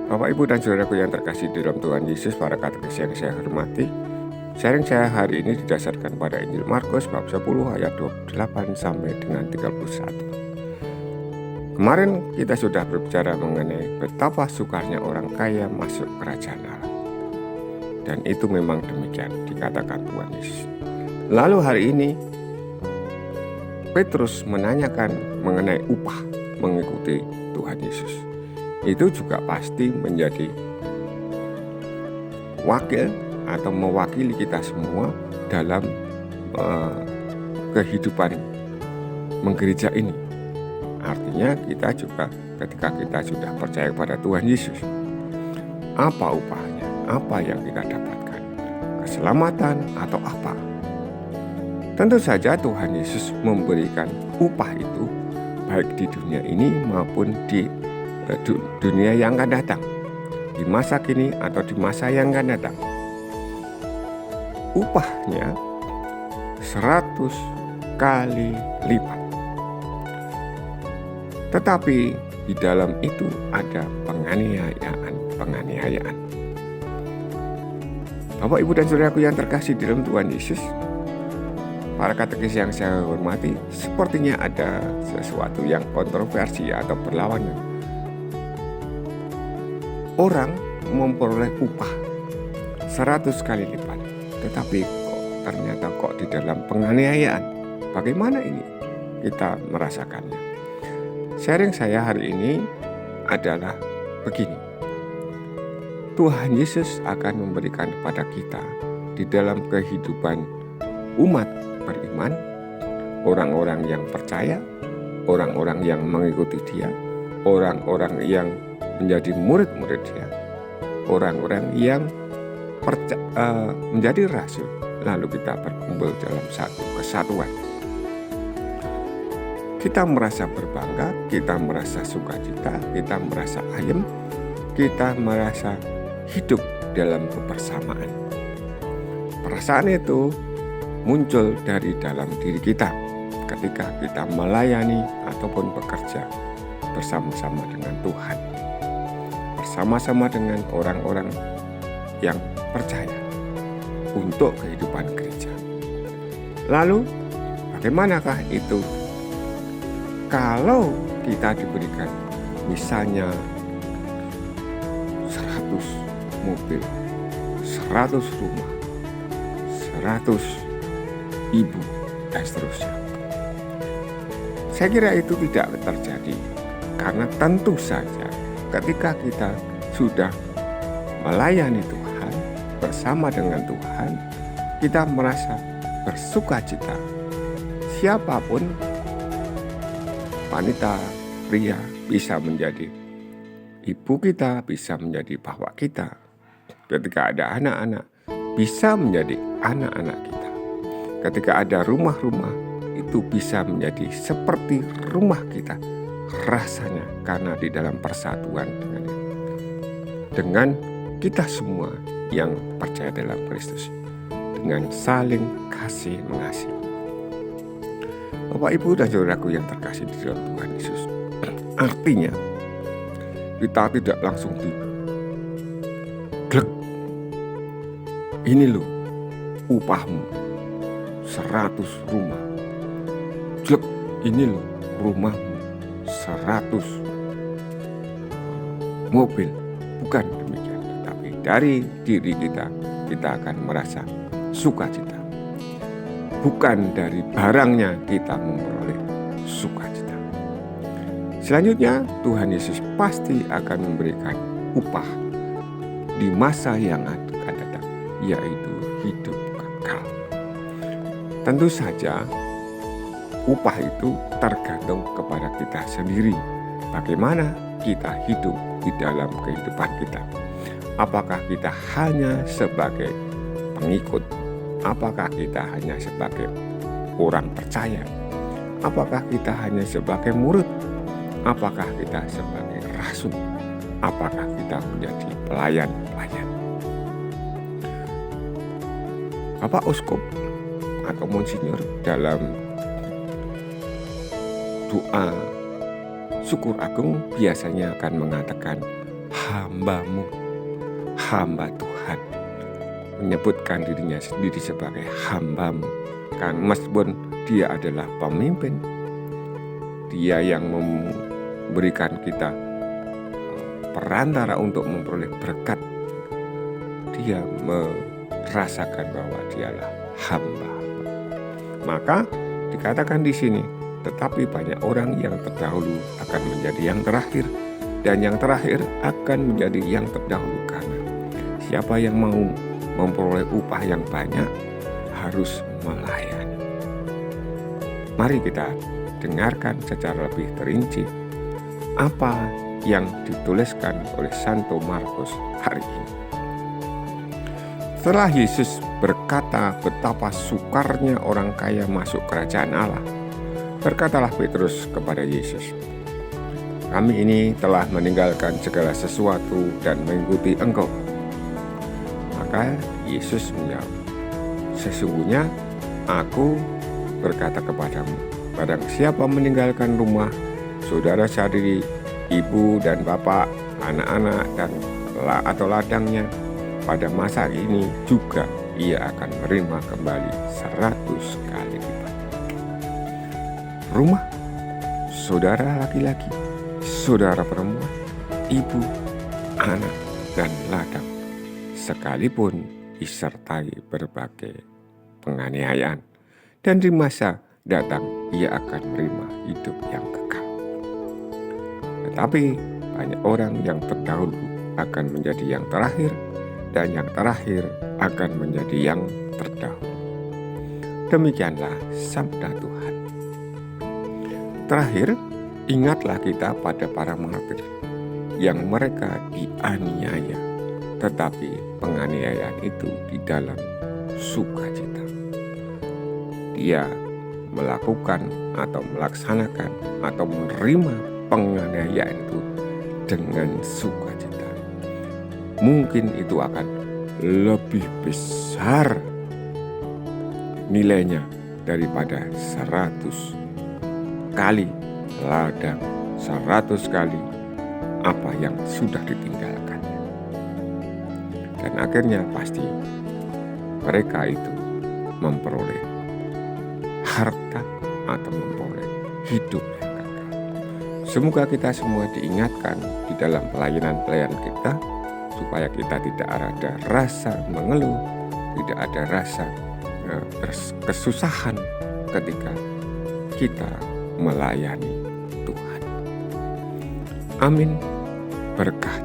Bapak, Ibu, dan saudaraku yang terkasih di dalam Tuhan Yesus, para katekis yang saya hormati, sharing saya hari ini didasarkan pada Injil Markus bab 10 ayat 28 sampai dengan 31. Kemarin kita sudah berbicara mengenai betapa sukarnya orang kaya masuk kerajaan Allah. Dan itu memang demikian dikatakan Tuhan Yesus. Lalu hari ini Petrus menanyakan mengenai upah mengikuti Tuhan Yesus. Itu juga pasti menjadi wakil atau mewakili kita semua dalam kehidupan menggereja ini. Artinya kita juga ketika kita sudah percaya kepada Tuhan Yesus, apa upahnya? Apa yang kita dapatkan? Keselamatan atau apa? Tentu saja Tuhan Yesus memberikan upah itu baik di dunia ini maupun di dunia yang akan datang, di masa kini atau di masa yang akan datang. Upahnya 100 kali lipat. Tetapi di dalam itu ada penganiayaan. Bapak, Ibu, dan saudaraku yang terkasih di dalam Tuhan Yesus, para katekis yang saya hormati, sepertinya ada sesuatu yang kontroversi atau berlawanan. Orang memperoleh upah 100 kali lipat, tetapi ternyata di dalam penganiayaan. Bagaimana ini kita merasakannya? Sharing saya hari ini adalah begini. Tuhan Yesus akan memberikan kepada kita di dalam kehidupan umat beriman, orang-orang yang percaya, orang-orang yang mengikuti Dia, orang-orang yang menjadi murid-murid Dia, orang-orang yang menjadi rasul, lalu kita berkumpul dalam satu kesatuan. Kita merasa berbangga, kita merasa sukacita, kita merasa ayem, kita merasa hidup dalam kebersamaan. Perasaan itu muncul dari dalam diri kita ketika kita melayani ataupun bekerja bersama-sama dengan Tuhan, bersama-sama dengan orang-orang yang percaya untuk kehidupan gereja. Lalu bagaimanakah itu kalau kita diberikan misalnya 100 mobil, 100 rumah, 100 ibu, dan seterusnya. Saya kira itu tidak terjadi, karena tentu saja ketika kita sudah melayani Tuhan, bersama dengan Tuhan, kita merasa bersukacita. Siapapun, wanita, pria, bisa menjadi ibu kita, bisa menjadi bapak kita. Ketika ada anak-anak, bisa menjadi anak-anak kita. Ketika ada rumah-rumah, itu bisa menjadi seperti rumah kita rasanya, karena di dalam persatuan dengan kita semua yang percaya dalam Kristus, dengan saling kasih mengasihi. Bapak, Ibu, dan saudaraku yang terkasih di dalam Tuhan Yesus, artinya kita tidak langsung glek, ini loh upahmu 100 rumah, glek, ini loh rumahmu 100 mobil. Bukan demikian, tapi dari diri kita akan merasa sukacita. Bukan dari barangnya kita memperoleh sukacita. Selanjutnya, Tuhan Yesus pasti akan memberikan upah di masa yang akan datang, yaitu hidup kekal. Tentu saja upah itu tergantung kepada kita sendiri. Bagaimana kita hidup di dalam kehidupan kita? Apakah kita hanya sebagai pengikut? Apakah kita hanya sebagai orang percaya? Apakah kita hanya sebagai murid? Apakah kita sebagai rasul? Apakah kita menjadi pelayan-pelayan? Bapak Uskup atau Monsinyur dalam doa syukur agung biasanya akan mengatakan hambamu, hamba Tuhan. Menyebutkan dirinya sendiri sebagai hambamu. Kan meskipun dia adalah pemimpin, dia yang memberikan kita perantara untuk memperoleh berkat, dia merasakan bahwa dialah hamba. Maka dikatakan di sini, tetapi banyak orang yang terdahulu akan menjadi yang terakhir, dan yang terakhir akan menjadi yang terdahulu. Karena siapa yang mau memperoleh upah yang banyak harus melayani. Mari kita dengarkan secara lebih terinci apa yang dituliskan oleh Santo Markus hari ini. Setelah Yesus berkata betapa sukarnya orang kaya masuk kerajaan Allah, berkatalah Petrus kepada Yesus, "Kami ini telah meninggalkan segala sesuatu dan mengikuti Engkau." Maka Yesus menjawab, "Sesungguhnya Aku berkata kepadamu, barang siapa meninggalkan rumah, saudara saudari, ibu dan bapak, anak-anak dan atau ladangnya, pada masa ini juga ia akan menerima kembali 100 kali lipat. Rumah, saudara laki-laki, saudara perempuan, ibu, anak, dan ladang, sekalipun disertai berbagai penganiayaan, dan di masa datang ia akan menerima hidup yang kekal. Tetapi banyak orang yang terdahulu akan menjadi yang terakhir, dan yang terakhir akan menjadi yang terdahulu." Demikianlah sabda Tuhan. Terakhir, ingatlah kita pada para martir yang mereka dianiaya, tetapi penganiayaan itu di dalam sukacita. Dia melakukan atau melaksanakan atau menerima penganiayaan itu dengan sukacita. Mungkin itu akan lebih besar nilainya daripada 100 kali ladang, 100 kali apa yang sudah ditinggalkannya. Dan akhirnya pasti mereka itu memperoleh harta atau memperoleh hidup yang kekal. Semoga kita semua diingatkan di dalam pelayanan-pelayanan kita, supaya kita tidak ada rasa mengeluh, tidak ada rasa kesusahan ketika kita melayani Tuhan. Amin. Berkah